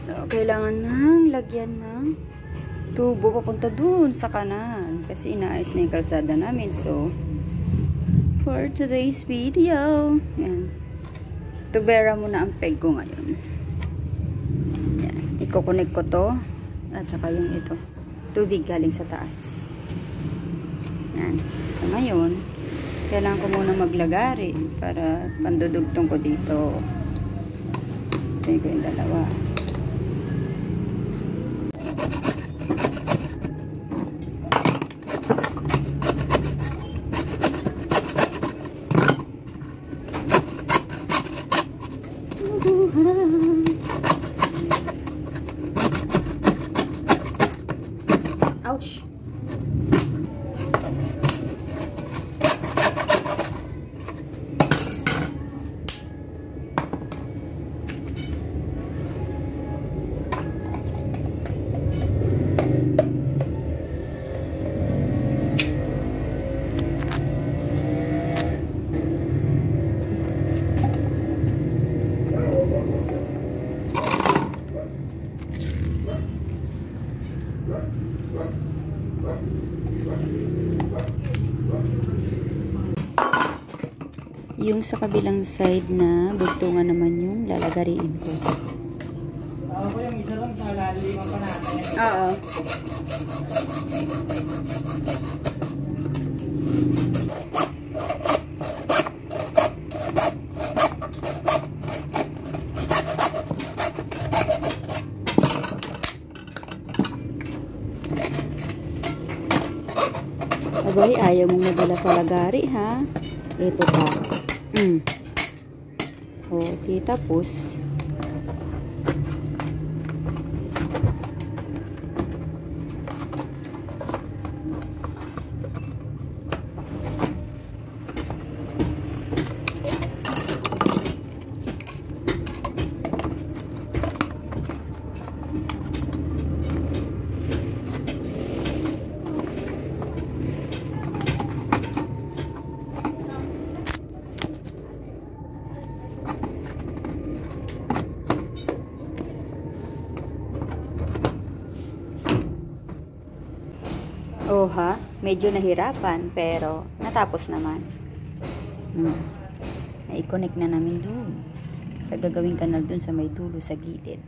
So, kailangan nang lagyan ng tubo papunta dun sa kanan. Kasi inaayos na yung kalsada namin. So, for today's video, yan. Tubera muna ang peg ko ngayon. Yan. Iko-connect ko to. At saka yung ito. Tubig galing sa taas. Yan. So, ngayon, kailangan ko muna maglagari para pandudugtong ko dito. Ito ko yung dalawa. Ouch! Yung sa kabilang side na bugtungan naman yung lalagariin ko. Ako yung isa lang sa laliliman pa natin. Oo. Abay, ayaw mong nadala sa lagari, ha? Ito pa. Okay, tapos oh ha, medyo nahirapan pero natapos naman. Na-connect na namin doon sa gagawing kanal doon sa may dulo sa gilid.